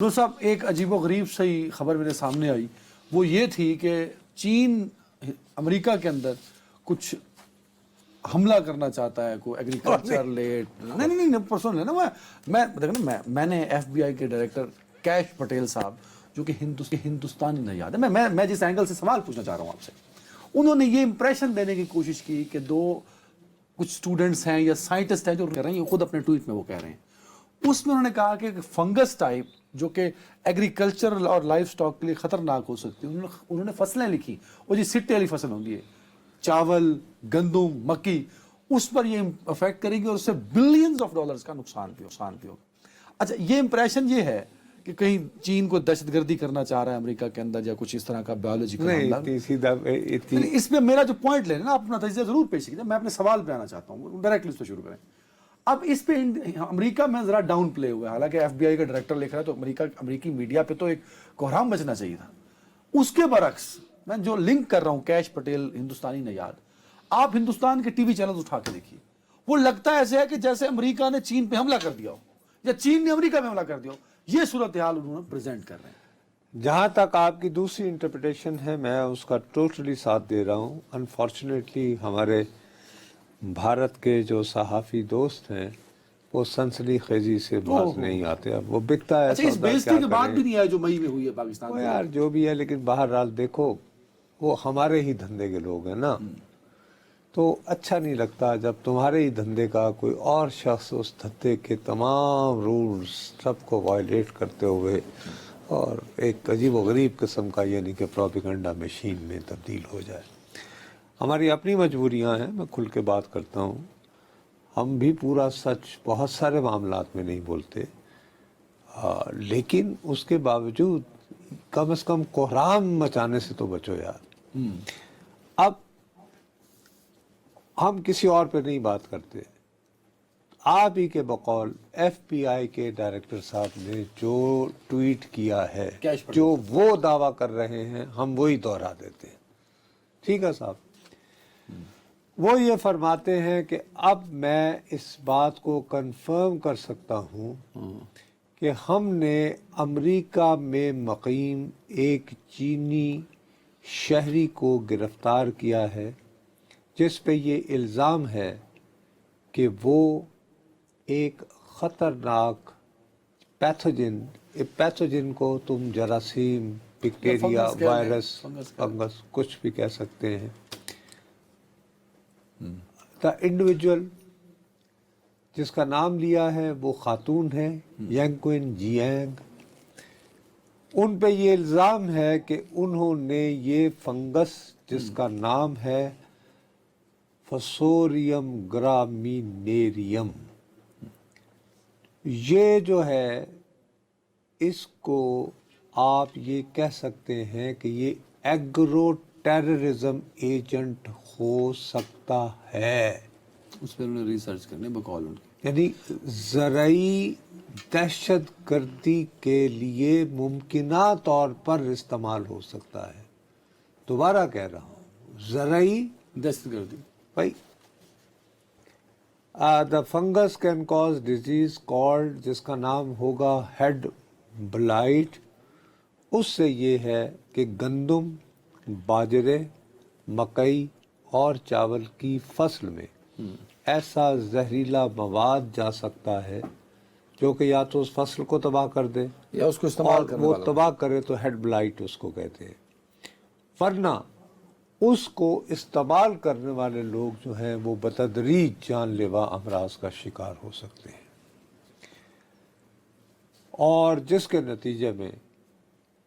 تو صاحب ایک عجیب و غریب سی خبر میرے سامنے آئی، وہ یہ تھی کہ چین امریکہ کے اندر کچھ حملہ کرنا چاہتا ہے، کوئی ایگریکلچر لیٹ نہیں پرسنل ہے نا. میں دیکھو نا، میں نے ایف بی آئی کے ڈائریکٹر کیش پٹیل صاحب جو کہ ہندوستانی نژاد ہے، میں جس اینگل سے سوال پوچھنا چاہ رہا ہوں آپ سے، انہوں نے یہ امپریشن دینے کی کوشش کی کہ کچھ اسٹوڈنٹس ہیں یا سائنٹسٹ ہیں جو کہہ رہے ہیں، یہ خود اپنے ٹویٹ میں وہ کہہ رہے ہیں، اس میں انہوں نے کہا کہ فنگس ٹائپ جو کہ ایگریکلچر اور لائف سٹاک کے لیے خطرناک ہو سکتی ہے. انہوں نے فصلیں لکھی، وہ جی سٹے والی فصل ہوتی ہے، چاول، گندم، مکی، اس پر یہ افیکٹ کرے گی اور اس سے بلینز آف ڈالرز کا نقصان بھی ہوگا. اچھا، یہ امپریشن یہ ہے کہ کہیں چین کو دہشت گردی کرنا چاہ رہا ہے امریکہ کے اندر یا کچھ اس طرح کا بایولوجیکل حملہ. اس میں میرا جو پوائنٹ لینا نا، آپ اپنا تجزیہ ضرور پیش کیجیے، میں اپنے سوال پہ آنا چاہتا ہوں، ڈائریکٹلی اس پہ شروع کریں. اب اس پہ امریکہ میں ذرا ڈاؤن پلے ہوا ہے، حالانکہ ایف بی آئی کا ڈائریکٹر لکھ رہا ہے تو امریکی میڈیا پہ تو ایک کوہرام بچنا چاہیے تھا. اس کے برعکس میں جو لنک کر رہا ہوں، کیش پٹیل ہندوستانی نژاد، آپ ہندوستان کے ٹی وی چینل اٹھا کے دیکھیے، وہ لگتا ایسے ہے کہ جیسے امریکہ نے چین پہ حملہ کر دیا ہو یا چین نے امریکہ پہ حملہ کر دیا ہو. یہ صورتحال انہوں نے پریزنٹ کر رہے ہیں. جہاں تک آپ کی دوسری انٹرپریٹیشن ہے، میں اس کا ٹوٹلی ساتھ دے رہا ہوں. انفارچونیٹلی ہمارے بھارت کے جو صحافی دوست ہیں وہ سنسنی خیزی سے باز نہیں آتے. اب وہ بکتا ہے اچھا، اس بیزتی کے بعد بھی نہیں آیا جو مئی میں ہوئی ہے پاکستان وہ میں. یار جو بھی ہے، لیکن بہرحال دیکھو وہ ہمارے ہی دھندے کے لوگ ہیں نا، تو اچھا نہیں لگتا جب تمہارے ہی دھندے کا کوئی اور شخص اس دھندے کے تمام رولز سب کو وائلیٹ کرتے ہوئے اور ایک عجیب و غریب قسم کا یعنی کہ پروپیگنڈا مشین میں تبدیل ہو جائے. ہماری اپنی مجبوریاں ہیں، میں کھل کے بات کرتا ہوں. ہم بھی پورا سچ بہت سارے معاملات میں نہیں بولتے، لیکن اس کے باوجود کم از کم کوہرام مچانے سے تو بچو یار. اب ہم کسی اور پہ نہیں بات کرتے. آپ ہی کے بقول ایف بی آئی کے ڈائریکٹر صاحب نے جو ٹویٹ کیا ہے، جو وہ دعویٰ کر رہے ہیں، ہم وہی دہرا دیتے ہیں. ٹھیک ہے صاحب، وہ یہ فرماتے ہیں کہ اب میں اس بات کو کنفرم کر سکتا ہوں کہ ہم نے امریکہ میں مقیم ایک چینی شہری کو گرفتار کیا ہے جس پہ یہ الزام ہے کہ وہ ایک خطرناک پیتھوجن کو تم جراثیم، بیکٹیریا، وائرس، فنگس کچھ بھی کہہ سکتے ہیں. دا انڈیویجول جس کا نام لیا ہے وہ خاتون ہے، ینگکوین جیانگ. ان پہ یہ الزام ہے کہ انہوں نے یہ فنگس جس کا نام ہے فسوریم گرامینیریم، یہ جو ہے اس کو آپ یہ کہہ سکتے ہیں کہ یہ ایگرو ٹیررزم ایجنٹ ہو سکتا ہے. اس پہ انہوں نے ریسرچ کرنے بقول ان کی، یعنی زرعی دہشت گردی کے لیے ممکنہ طور پر استعمال ہو سکتا ہے. دوبارہ کہہ رہا ہوں، زرعی دہشت گردی. بھائی the fungus can cause disease called، جس کا نام ہوگا ہیڈ بلائٹ. اس سے یہ ہے کہ گندم، باجرے، مکئی اور چاول کی فصل میں ایسا زہریلا مواد جا سکتا ہے جو کہ یا تو اس فصل کو تباہ کر دے یا اس کو استعمال کرنے وہ والا تباہ کرے تو ہیڈ بلائٹ اس کو کہتے ہیں. ورنہ اس کو استعمال کرنے والے لوگ جو ہیں وہ بتدریج جان لیوا امراض کا شکار ہو سکتے ہیں، اور جس کے نتیجے میں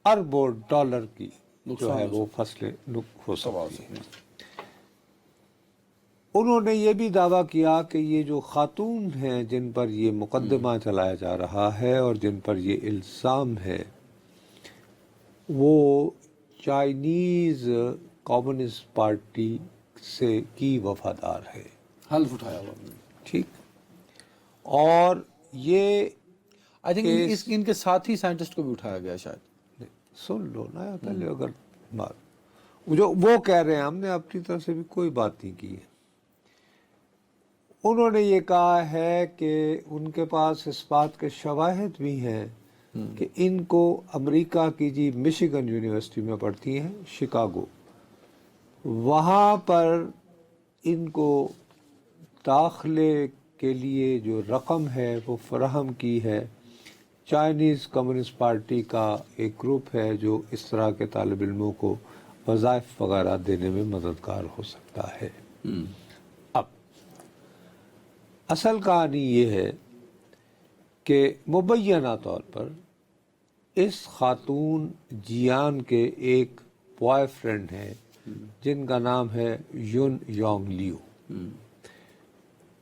اربوں ڈالر کی جو ہے وہ فصلیں ہو سکتی ہیں. انہوں نے یہ بھی دعویٰ کیا کہ یہ جو خاتون ہیں جن پر یہ مقدمہ چلایا جا رہا ہے اور جن پر یہ الزام ہے، وہ چائنیز کمیونسٹ پارٹی سے کی وفادار ہے. حلف اٹھایا ہوا انہوں نے. ٹھیک، اور یہ آئی تھنک ان کے ساتھی سائنٹسٹ کو بھی اٹھایا گیا شاید. سن لو نا پہلے، اگر بات جو وہ کہہ رہے ہیں، ہم نے اپنی طرف سے بھی کوئی بات نہیں کی ہے. انہوں نے یہ کہا ہے کہ ان کے پاس اس بات کے شواہد بھی ہیں کہ ان کو امریکہ کی جی مشیگن یونیورسٹی میں پڑھتی ہیں شکاگو، وہاں پر ان کو داخلے کے لیے جو رقم ہے وہ فراہم کی ہے چائنیز کمیونسٹ پارٹی کا ایک گروپ ہے جو اس طرح کے طالب علموں کو وظائف وغیرہ دینے میں مددگار ہو سکتا ہے۔ اب اصل کہانی یہ ہے کہ مبینہ طور پر اس خاتون جیان کے ایک بوائے فرینڈ ہیں جن کا نام ہے یون یونگ لیو۔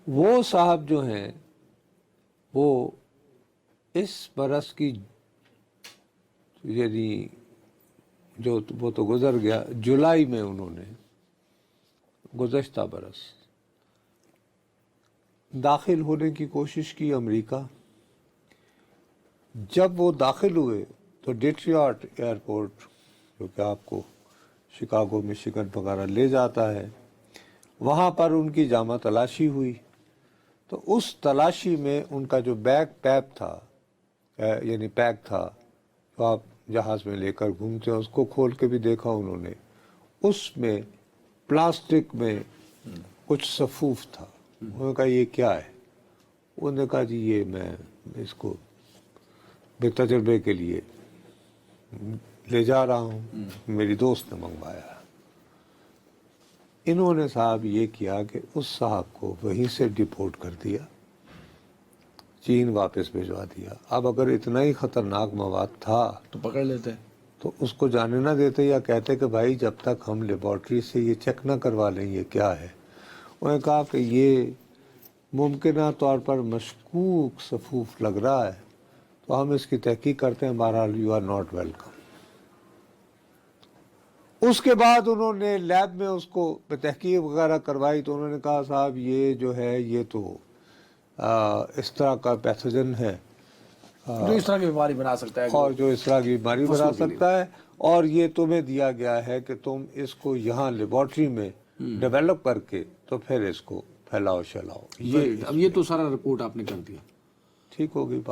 وہ صاحب جو ہیں وہ اس برس کی یعنی جو وہ تو گزر گیا جولائی میں انہوں نے گزشتہ برس داخل ہونے کی کوشش کی امریکہ۔ جب وہ داخل ہوئے تو ڈیٹریاٹ ایئرپورٹ جو کہ آپ کو شکاگو مشیگن وغیرہ لے جاتا ہے، وہاں پر ان کی جامع تلاشی ہوئی، تو اس تلاشی میں ان کا جو بیک پیک تھا یعنی پیک تھا جو آپ جہاز میں لے کر گھومتے ہیں، اس کو کھول کے بھی دیکھا انہوں نے، اس میں پلاسٹک میں کچھ صفوف تھا۔ انہوں نے کہا یہ کیا ہے؟ انہوں نے کہا جی یہ میں اس کو بے تجربے کے لیے لے جا رہا ہوں، میری دوست نے منگوایا۔ انہوں نے صاحب یہ کیا کہ اس صاحب کو وہیں سے ڈپورٹ کر دیا، چین واپس بھجوا دیا۔ اب اگر اتنا ہی خطرناک مواد تھا تو پکڑ لیتے تو اس کو جانے نہ دیتے یا کہتے کہ بھائی جب تک ہم لیبارٹری سے یہ چیک نہ کروا لیں یہ کیا ہے۔ انہوں نے کہا کہ یہ ممکنہ طور پر مشکوک صفوف لگ رہا ہے تو ہم اس کی تحقیق کرتے ہیں، بہرحال یو آر ناٹ ویلکم۔ اس کے بعد انہوں نے لیب میں اس کو تحقیق وغیرہ کروائی تو انہوں نے کہا صاحب یہ جو ہے یہ تو اس طرح کا پیتھوجن ہے جو اس طرح کی بیماری بنا سکتا ہے، اور جو اس طرح کی بیماری بنا سکتا ہے، اور یہ تمہیں دیا گیا ہے کہ تم اس کو یہاں لیبارٹری میں ڈیولپ کر کے تو پھر اس کو پھیلاؤ شلاؤ۔ اب یہ تو سارا رپورٹ آپ نے کر دیا، ٹھیک ہوگی بات۔